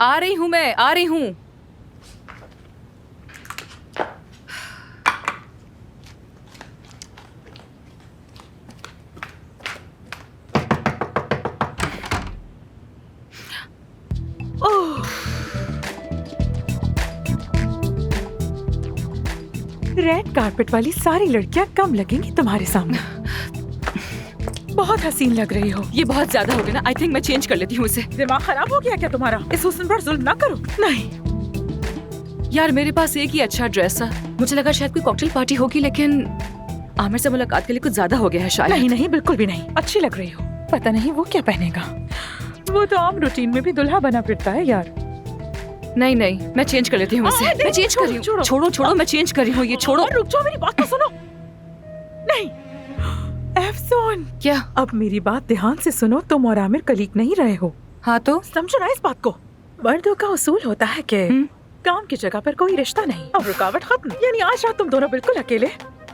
आ रही हूँ, मैं आ रही हूँ। रेड कारपेट वाली सारी लड़कियां कम लगेंगी तुम्हारे सामने। बहुत हसीन लग रही हो। ये बहुत ज्यादा हो गया ना। आई थिंक मैं चेंज कर लेती हूँ इसे। दिमाग खराब हो गया क्या तुम्हारा? इस हुस्न पर जुल्म ना करो। नहीं यार मेरे पास एक ही अच्छा ड्रेस है। मुझे लगा शायद कोई कॉकटेल पार्टी होगी, लेकिन आमिर से मुलाकात के लिए कुछ ज्यादा हो गया है शायद। नहीं नहीं, बिल्कुल भी नहीं। अच्छी लग रही हो। पता नहीं वो क्या पहनेगा। वो तो आम रूटीन में भी दुल्हा बना फिरता है यार। नहीं नहीं, मैं चेंज कर लेती हूँ इसे। मैं चेंज कर रही हूँ। छोड़ो छोड़ो, मैं चेंज कर रही हूँ। ये छोड़ो। रुक जाओ, मेरी बात तो सुनो। नहीं अफसोन। क्या? अब मेरी बात ध्यान से सुनो। तुम और आमिर कलीग नहीं रहे हो। हाँ तो समझो ना इस बात को। मर्दों का उसूल होता है कि काम की जगह पर कोई रिश्ता नहीं और रुकावट खत्म। यानी आज रात तुम दोनों बिल्कुल अकेले,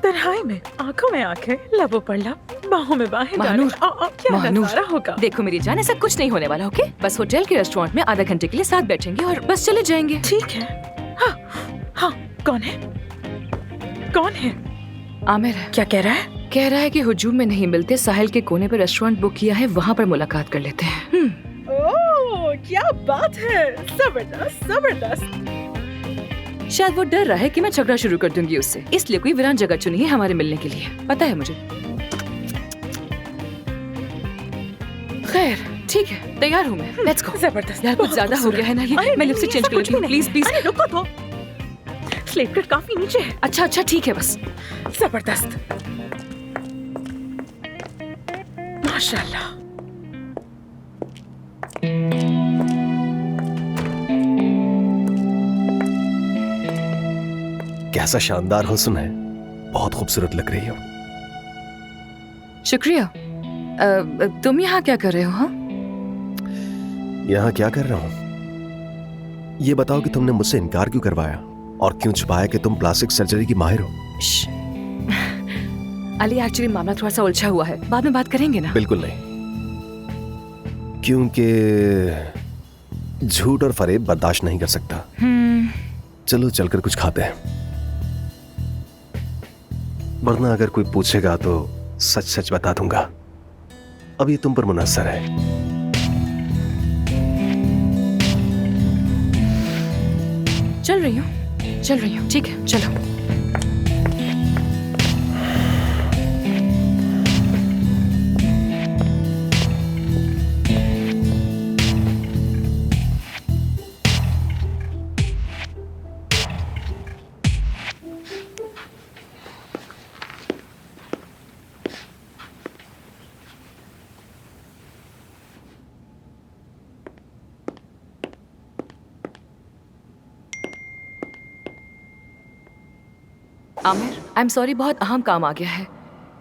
तन्हाई में, आंखों में आंखें, लबों पर लब, बाहों में बाहें डाले। क्या नजारा होगा। देखो मेरी जान, ऐसा कुछ नहीं होने वाला। ओके, बस होटल के रेस्टोरेंट में आधा घंटे के लिए साथ बैठेंगे और बस चले जाएंगे। ठीक है। हाँ हाँ, कौन है? कौन है? आमिर है। क्या कह रहा है? कह रहा है कि हुजूम में नहीं मिलते, साहिल के कोने पे रेस्टोरेंट बुक किया है, वहाँ पर मुलाकात कर लेते हैं। ओह क्या बात है। जबरदस्त जबरदस्त। शायद वो डर रहा है कि मैं झगड़ा शुरू कर दूंगी उससे, इसलिए कोई वीरान जगह चुनी है हमारे मिलने के लिए। पता है मुझे। खैर ठीक है, तैयार हूँ मैं। Let's go. जबरदस्त। यार कुछ ज्यादा हो गया है ना ये। मैं लिपस्टिक चेंज कर लेती हूँ। Please please. अरे रुको तो। स्लेट कट काफी नीचे है। अच्छा अच्छा ठीक है बस। जबरदस्त। माशाल्लाह। कैसा शानदार हुस्न है। बहुत खूबसूरत लग रही हो। शुक्रिया। तुम यहाँ क्या कर रहे हो? हाँ, यहाँ क्या कर रहा हूँ? ये बताओ कि तुमने मुझसे इनकार क्यों करवाया और क्यों छुपाया कि तुम प्लास्टिक सर्जरी की माहिर हो? अली एक्चुअली मामला थोड़ा सा उलझा हुआ है, बाद में बात करेंगे ना। बिल्कुल नहीं, क्योंकि झूठ और फरेब बर्दाश्त नहीं कर सकता। चलो चलकर कुछ खाते हैं, वरना अगर कोई पूछेगा तो सच सच बता दूंगा। अब ये तुम पर मुनहसर है। चल रही हूँ। ठीक है चलो। आमिर, आई एम सॉरी, बहुत अहम काम आ गया है।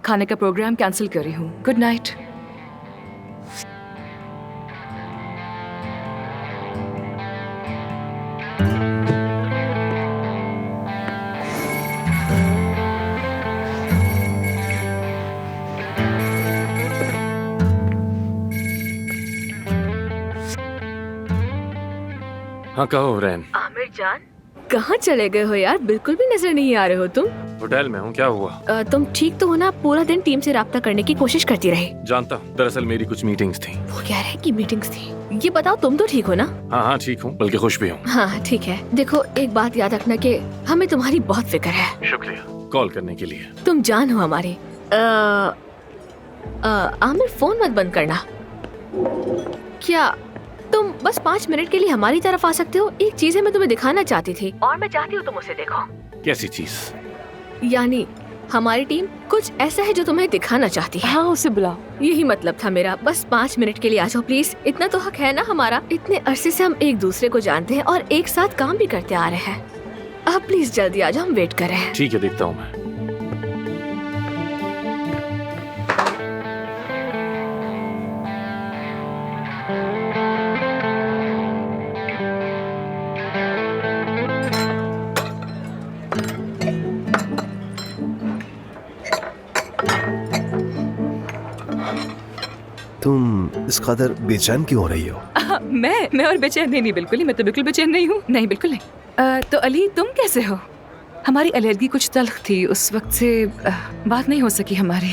खाने का प्रोग्राम कैंसिल कर रही हूँ। Good night. हाँ कहो रैन। आमिर जान, कहाँ चले गए हो यार? बिल्कुल भी नजर नहीं आ रहे हो तुम। होटल में हूँ, क्या हुआ? तुम ठीक तो हो ना? पूरा दिन टीम से राब्ता करने की कोशिश करती रही। जानता हूँ, दरअसल मेरी कुछ मीटिंग्स थी। वो कह रहे हैं कि मीटिंग्स थी। ये बताओ तुम तो ठीक हो ना? हाँ हाँ ठीक हूँ, बल्कि खुश भी हूँ। हाँ ठीक है। देखो एक बात याद रखना कि हमें तुम्हारी बहुत फिक्र है। शुक्रिया कॉल करने के लिए। तुम जान हो हमारी। आमिर फोन मत बंद करना। क्या तुम बस 5 मिनट के लिए हमारी तरफ आ सकते हो? एक चीज है मैं तुम्हें दिखाना चाहती थी और मैं चाहती हूँ तुम उसे देखो। कैसी चीज? यानी हमारी टीम कुछ ऐसा है जो तुम्हें दिखाना चाहती है। हाँ उसे बुलाओ। यही मतलब था मेरा। बस 5 मिनट के लिए आ जाओ प्लीज। इतना तो हक है ना हमारा। इतने अरसे से हम एक दूसरे को जानते हैं और एक साथ काम भी करते आ रहे हैं। अब प्लीज जल्दी आ जाओ, हम वेट कर रहे हैं। ठीक है, देखता हूँ मैं। तुम इस कदर बेचैन क्यों हो रही हो? मैं और बेचैन नहीं बिल्कुल ही, मैं तो बिल्कुल बेचैन नहीं हूँ, नहीं बिल्कुल नहीं। तो अली तुम कैसे हो? हमारी एलर्जी कुछ तल्ख थी, उस वक्त से बात नहीं हो सकी हमारी।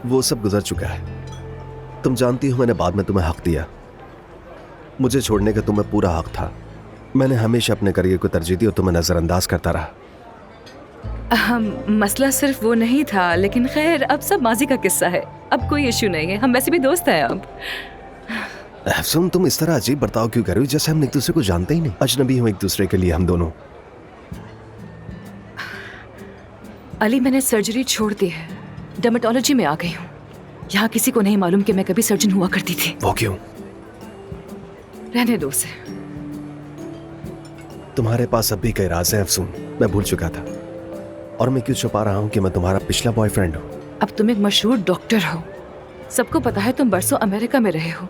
वो सब गुजर चुका है। तुम जानती हो मैंने बाद में तुम्हें हक दिया, मुझे छोड़ने का तुम्हें पूरा हक था। मैंने हमेशा अपने करियर को तरजीह दी और तुम्हें नजरअंदाज करता रहा। मसला सिर्फ वो नहीं था, लेकिन खैर अब सब माजी का किस्सा है, अब कोई इशू नहीं है, हम वैसे भी दोस्त हैं अब। अफसुन तुम इस तरह अजीब बर्ताव क्यों कर रही हो, जैसे हम एक दूसरे को जानते ही नहीं, अजनबी हम एक दूसरे के लिए हम दोनों। अली मैंने सर्जरी छोड़ दी है, डर्मेटोलॉजी में आ गई हूँ। यहाँ किसी को नहीं मालूम कि मैं कभी सर्जन हुआ करती थी। वो क्यों? रहने दो उसे। तुम्हारे पास अब भी कई राज हैं अफसुन, मैं भूल चुका था। और मैं क्यों छुपा रहा हूँ कि मैं तुम्हारा पिछला बॉयफ्रेंड हूँ? अब तुम एक मशहूर डॉक्टर हो, सबको पता है तुम बरसों अमेरिका में रहे हो,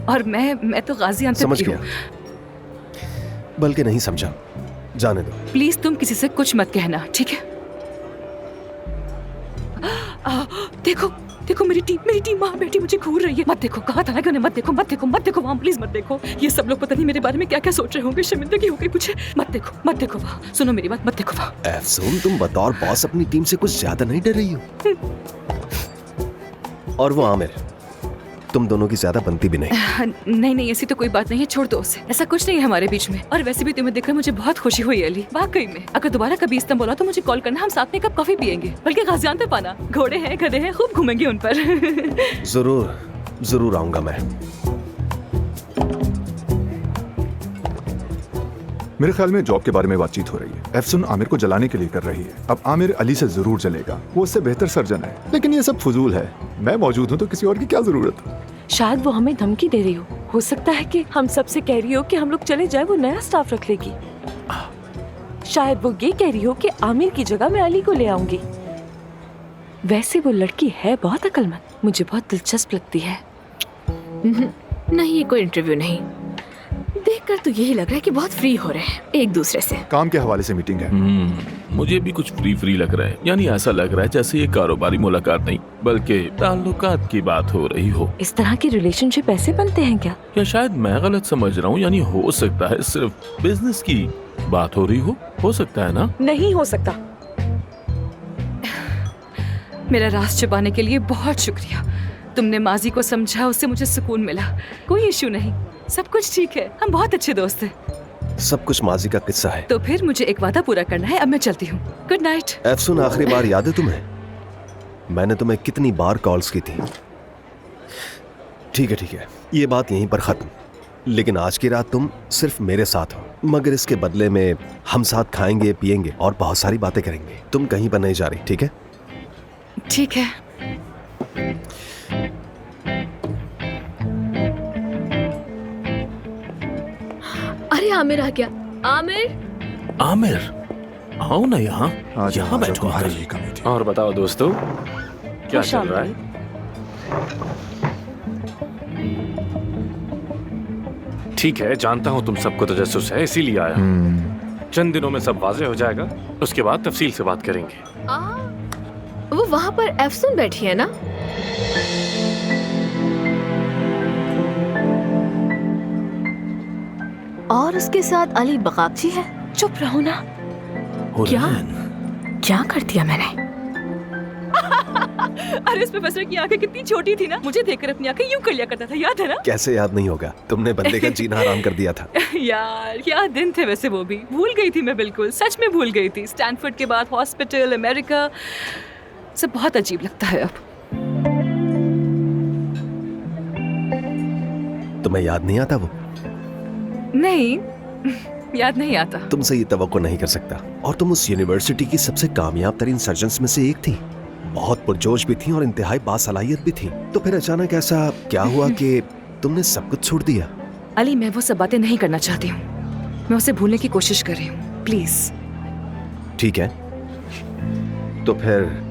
और मैं तो गाजियाबाद समझ की गया, हूँ। बल्कि नहीं समझा, जाने दो। प्लीज तुम किसी से कुछ मत कहना, ठीक है? देखो देखो मेरी टीम वहाँ बैठी मुझे घूर रही है। मत देखो, कहा था ना कि उन्हें मत देखो, मत देखो, मत देखो वहाँ, प्लीज मत देखो। ये सब लोग पता नहीं मेरे बारे में क्या क्या सोच रहे होंगे, शर्मिंदगी हो गई मुझे। मत देखो वहाँ, सुनो मेरी बात, मत देखो वहाँ। अफसोन तुम बतौर बॉस अपनी टीम से कुछ ज्यादा नहीं डर रही हो? और वो आमिर, तुम दोनों की ज्यादा बनती भी नहीं। नहीं ऐसी तो कोई बात नहीं है, छोड़ दो उसे, ऐसा कुछ नहीं है हमारे बीच में। और वैसे भी तुम्हें देखकर मुझे बहुत खुशी हुई अली, वाकई में। अगर दोबारा कभी इस्तांबुल आओ तो मुझे कॉल करना, हम साथ में कप कॉफी पियेंगे, बल्कि गाजियाबाद पाना, घोड़े हैं गधे हैं, खूब घूमेंगे उन पर। जरूर आऊंगा मैं। मेरे ख्याल में जॉब के बारे में बातचीत हो रही है। अफसुन आमिर को जलाने के लिए कर रही है। अब आमिर अली से जरूर जलेगा, वो उससे बेहतर सर्जन है। लेकिन ये सब फजूल है, मैं मौजूद हूँ तो किसी और की क्या जरूरत है? शायद वो हमें धमकी दे रही हो सकता है कि हम सबसे कह रही हो कि हम लोग चले जाए, वो नया स्टाफ रख लेगी। शायद वो ये कह रही हो कि आमिर की जगह मैं अली को ले आऊंगी। वैसे वो लड़की है बहुत अक्लमंद, मुझे बहुत दिलचस्प लगती है। नहीं, ये कोई इंटरव्यू नहीं, देखकर तो यही लग रहा है कि बहुत फ्री हो रहे हैं एक दूसरे से। काम के हवाले से मीटिंग है। मुझे भी कुछ फ्री लग रहा है, यानी ऐसा लग रहा है जैसे ये कारोबारी मुलाकात नहीं बल्कि ताल्लुकात की बात हो रही हो। इस तरह के रिलेशनशिप ऐसे बनते हैं क्या? या शायद मैं गलत समझ रहा हूँ, यानी हो सकता है सिर्फ बिजनेस की बात हो रही हो सकता है ना? नहीं हो सकता। मेरा राज छुपाने के लिए बहुत शुक्रिया। तुमने माजी को समझा, उससे मुझे सुकून मिला। कोई इशू नहीं, सब कुछ ठीक है, हम बहुत अच्छे दोस्त हैं। सब कुछ माजी का किस्सा है। तो फिर मुझे एक वादा पूरा करना है, अब मैं चलती हूँ। Good night. अफसुन आखिरी बार याद है तुम्हें मैंने तुम्हें कितनी बार कॉल्स की थी? ठीक है, ये बात यहीं पर खत्म। लेकिन आज की रात तुम सिर्फ मेरे साथ हो, मगर इसके बदले में हम साथ खाएंगे पिएंगे और बहुत सारी बातें करेंगे। तुम कहीं पर नहीं जा रही, ठीक है? ठीक है। अरे आमिर आ गया। आमिर आओ ना यहाँ बैठो। तुम्हारी ही कमी थी। और बताओ दोस्तों, क्या चल रहा है? ठीक है, जानता हूँ तुम सबको तजस्सुस है, इसीलिए आया हूँ। चंद दिनों में सब वाज़ेह हो जाएगा, उसके बाद तफसील से बात करेंगे। वो वहाँ पर अफसुन बैठी है ना? और उसके साथ अली बगाबची है। चुप रहो ना। क्या कर दिया मैंने? अरे उस प्रोफेसर की आंखें कितनी छोटी थी ना, मुझे देखकर अपनी आंखें यूं कर लिया करता था, याद है ना? कैसे याद नहीं होगा, तुमने बंदे का जीना हराम कर दिया था। यार क्या दिन थे वैसे, वो भी भूल गई थी मैं, बिल्कुल सच में भूल गई थी। स्टैनफोर्ड के बाद हॉस्पिटल, अमेरिका, सब बहुत अजीब लगता है अब। तुम्हें याद नहीं आता वो? नहीं, याद नहीं आता। तुमसे ये तवक्को नहीं कर सकता। और तुम उस यूनिवर्सिटी की सबसे कामयाब तरीन सर्जन्स में से एक थी, बहुत पुरजोश भी थी और इंतहाई बासलाहियत भी थी। तो फिर अचानक ऐसा क्या हुआ कि तुमने सब कुछ छोड़ दिया? अली, मैं वो सब बातें नहीं करना चाहती हूँ, मैं उसे भूलने की कोशिश कर रही हूँ, प्लीज। ठीक है, तो फिर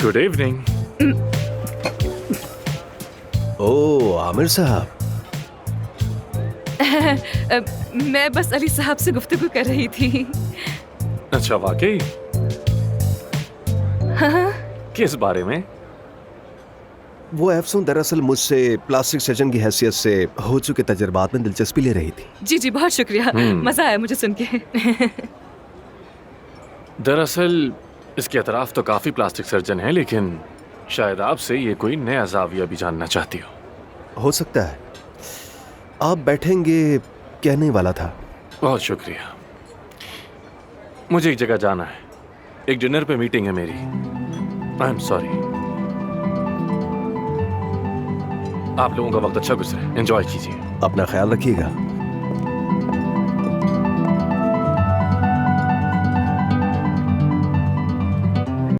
गुड इवनिंग। ओ आमिर साहब, मैं बस अली साहब से गुफ्तगू कर रही थी। अच्छा वाकई? हाँ, किस बारे में? वो एफसून दरअसल मुझसे प्लास्टिक सर्जन की हैसियत से हो चुके तजुर्बात में दिलचस्पी ले रही थी। जी जी बहुत शुक्रिया, मजा आया मुझे सुन के। दरअसल इसके अतराफ तो काफी प्लास्टिक सर्जन हैं, लेकिन शायद आपसे ये कोई नया जाविया भी जानना चाहती हो सकता है। आप बैठेंगे, कहने वाला था। बहुत शुक्रिया। मुझे एक जगह जाना है, एक डिनर पे मीटिंग है मेरी। I am sorry. आप लोगों का वक्त अच्छा गुजरे, एंजॉय कीजिए। अपना ख्याल रखिएगा।